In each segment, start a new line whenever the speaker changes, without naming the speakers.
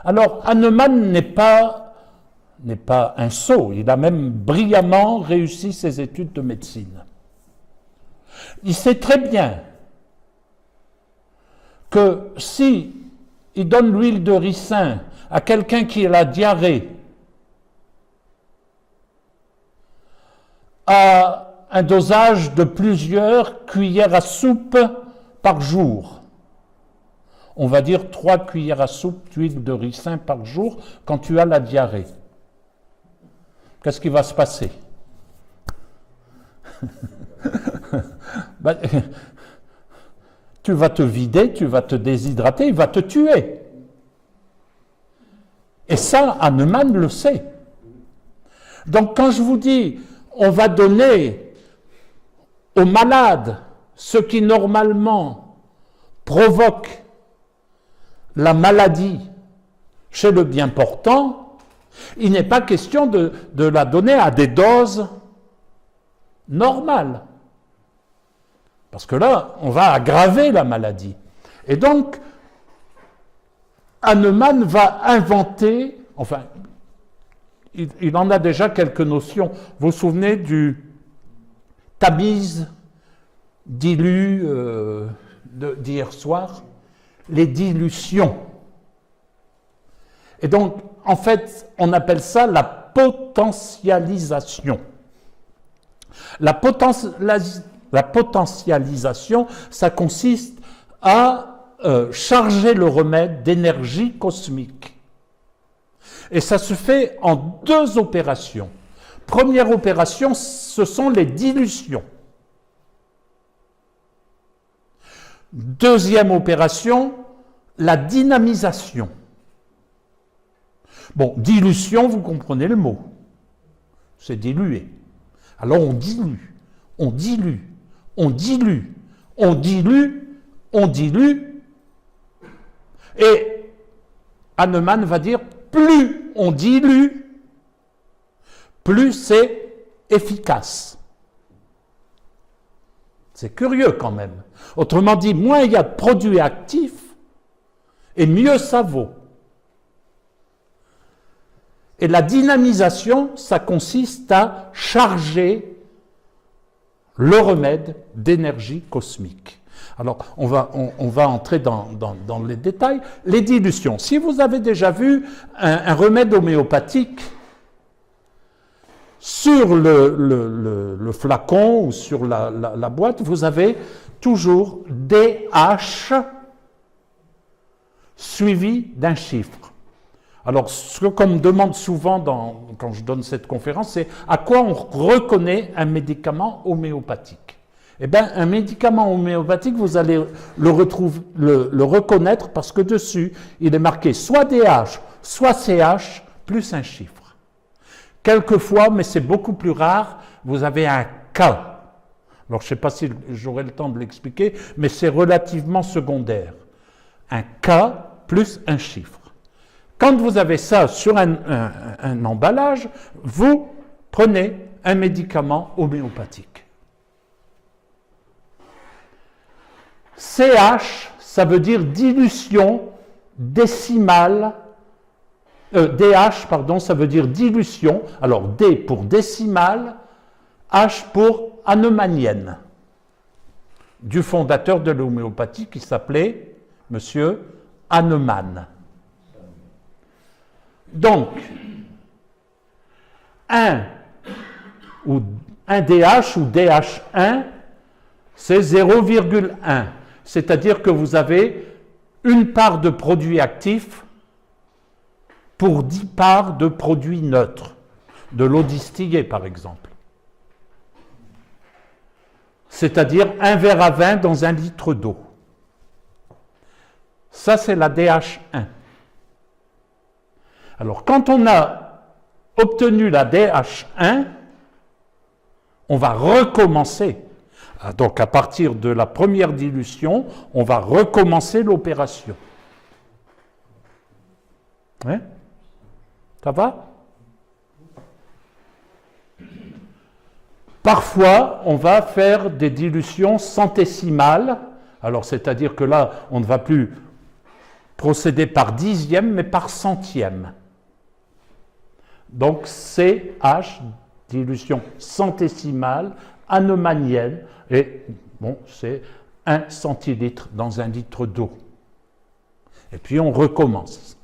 Alors, Hahnemann n'est pas un sot, il a même brillamment réussi ses études de médecine. Il sait très bien que si il donne l'huile de ricin à quelqu'un qui a la diarrhée, à un dosage de plusieurs cuillères à soupe par jour, on va dire 3 cuillères à soupe d'huile de ricin par jour quand tu as la diarrhée. Qu'est-ce qui va se passer? Ben, tu vas te vider, tu vas te déshydrater, il va te tuer. Et ça, Hahnemann le sait. Donc quand je vous dis, on va donner aux malades ce qui normalement provoque la maladie chez le bien portant, il n'est pas question de la donner à des doses normales. Parce que là, on va aggraver la maladie. Et donc, Hahnemann va inventer, enfin, il en a déjà quelques notions. Vous vous souvenez du tamise dilu d'hier soir? Les dilutions. Et donc, en fait, on appelle ça la potentialisation. La potentialisation, ça consiste à charger le remède d'énergie cosmique. Et ça se fait en 2 opérations. Première opération, ce sont les dilutions. Deuxième opération, la dynamisation. Bon, dilution, vous comprenez le mot. C'est diluer. Alors on dilue, on dilue, on dilue, on dilue, on dilue. Et Hahnemann va dire, plus on dilue, plus c'est efficace. C'est curieux quand même. Autrement dit, moins il y a de produits actifs, et mieux ça vaut. Et la dynamisation, ça consiste à charger le remède d'énergie cosmique. Alors, on va entrer dans les détails. Les dilutions. Si vous avez déjà vu un remède homéopathique, sur le flacon ou sur la boîte, vous avez toujours DH suivi d'un chiffre. Alors, ce qu'on me demande souvent quand je donne cette conférence, c'est à quoi on reconnaît un médicament homéopathique. Eh bien, un médicament homéopathique, vous allez le reconnaître parce que dessus, il est marqué soit DH, soit CH, plus un chiffre. Quelquefois, mais c'est beaucoup plus rare, vous avez un K. Alors, je ne sais pas si j'aurai le temps de l'expliquer, mais c'est relativement secondaire. Un K plus un chiffre. Quand vous avez ça sur un emballage, vous prenez un médicament homéopathique. CH, ça veut dire dilution décimale. DH, pardon, ça veut dire dilution. Alors D pour décimale, H pour hahnemannienne. Du fondateur de l'homéopathie qui s'appelait Monsieur Hahnemann. Donc, un DH ou DH1, c'est 0,1. C'est-à-dire que vous avez une part de produit actif pour 10 parts de produits neutres, de l'eau distillée par exemple. C'est-à-dire un verre à vin dans 1 litre d'eau. Ça, c'est la DH1. Alors, quand on a obtenu la DH1, on va recommencer. Donc, à partir de la première dilution, on va recommencer l'opération. Ouais? Ça va? Parfois, on va faire des dilutions centésimales. Alors, c'est-à-dire que là, on ne va plus procéder par dixième, mais par centième. Donc CH, dilution centésimale, hahnemannienne, et bon, c'est 1 centilitre dans 1 litre d'eau. Et puis on recommence.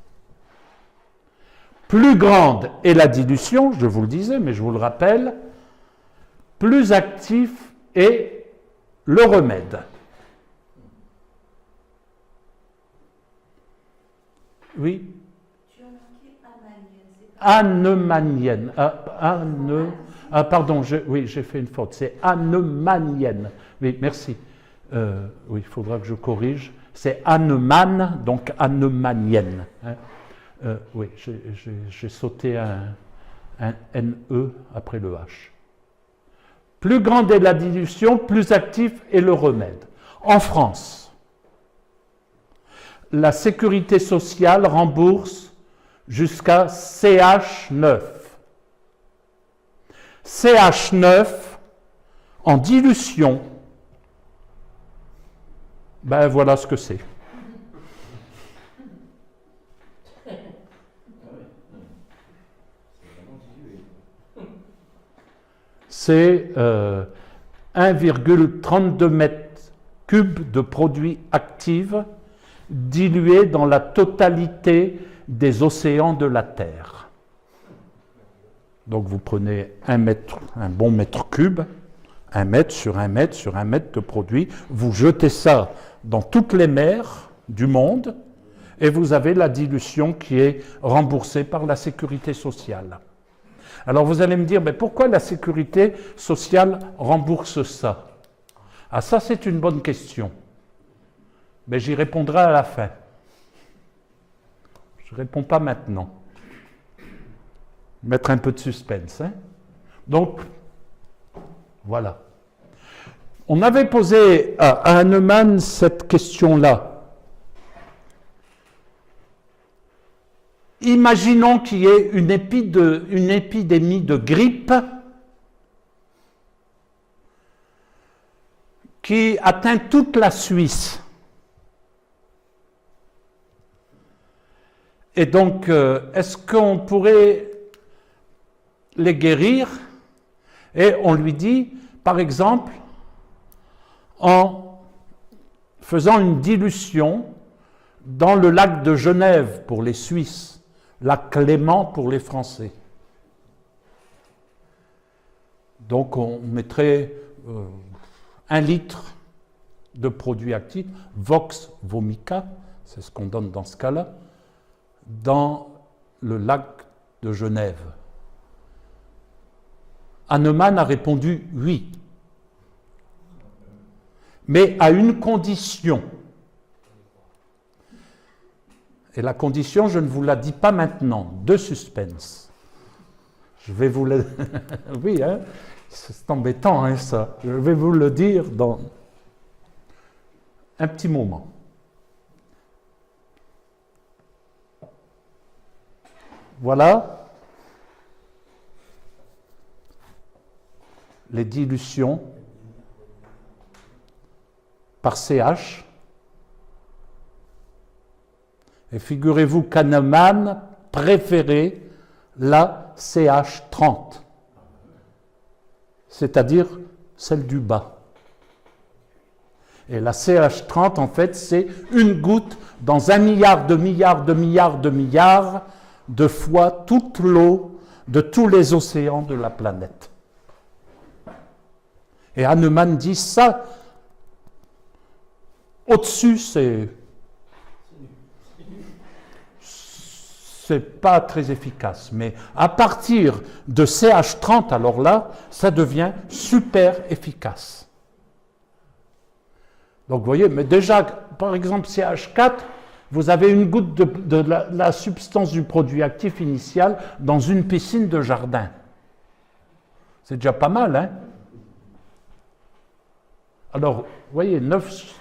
Plus grande est la dilution, je vous le disais, mais je vous le rappelle, plus actif est le remède. Oui.
Tu as marqué
Hahnemannienne. Pardon, oui, j'ai fait une faute. C'est hahnemannienne. Oui, merci. Oui, il faudra que je corrige. C'est Hahnemann, donc hahnemannienne. Hein. Oui, j'ai sauté un NE après le H. Plus grande est la dilution, plus actif est le remède. En France, la sécurité sociale rembourse jusqu'à CH9. CH9 en dilution, ben voilà ce que c'est. C'est 1,32 mètres cubes de produits actifs dilués dans la totalité des océans de la Terre. Donc vous prenez un bon mètre cube, 1 mètre sur 1 mètre sur 1 mètre de produit, vous jetez ça dans toutes les mers du monde et vous avez la dilution qui est remboursée par la sécurité sociale. Alors vous allez me dire, mais pourquoi la sécurité sociale rembourse ça? Ah, ça c'est une bonne question. Mais j'y répondrai à la fin. Je ne réponds pas maintenant. Mettre un peu de suspense. Hein? Donc, voilà. On avait posé à Hahnemann cette question-là. Imaginons qu'il y ait une épidémie de grippe qui atteint toute la Suisse. Et donc, est-ce qu'on pourrait les guérir? Et on lui dit, par exemple, en faisant une dilution dans le lac de Genève pour les Suisses, lac Léman pour les Français. Donc on mettrait 1 litre de produit actif, Vox vomica, c'est ce qu'on donne dans ce cas-là, dans le lac de Genève. Hahnemann a répondu oui, mais à une condition. Et la condition, je ne vous la dis pas maintenant, de suspense. Je vais vous le... oui, hein, c'est embêtant, hein, ça. Je vais vous le dire dans un petit moment. Voilà les dilutions par CH. Et figurez-vous qu'Hahnemann préférait la CH30, c'est-à-dire celle du bas. Et la CH30, en fait, c'est une goutte dans 1 milliard de milliards de milliards de milliards de fois toute l'eau de tous les océans de la planète. Et Hahnemann dit ça, au-dessus, c'est pas très efficace. Mais à partir de CH30, alors là, ça devient super efficace. Donc vous voyez, mais déjà, par exemple, CH4, vous avez une goutte de la substance du produit actif initial dans une piscine de jardin. C'est déjà pas mal, hein? Alors, vous voyez, 9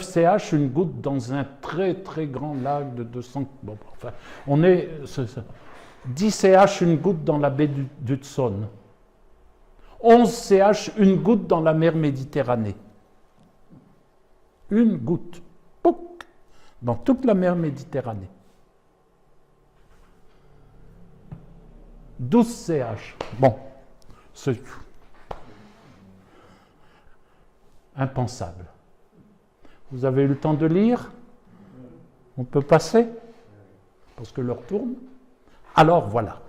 CH, une goutte dans un très très grand lac de 200... Bon, enfin, on est... 10 CH, une goutte dans la baie d'Hudson. 11 CH, une goutte dans la mer Méditerranée. Une goutte. Pouc, dans toute la mer Méditerranée. 12 CH. Bon, c'est impensable. Vous avez eu le temps de lire? On peut passer? Parce que l'heure tourne. Alors voilà.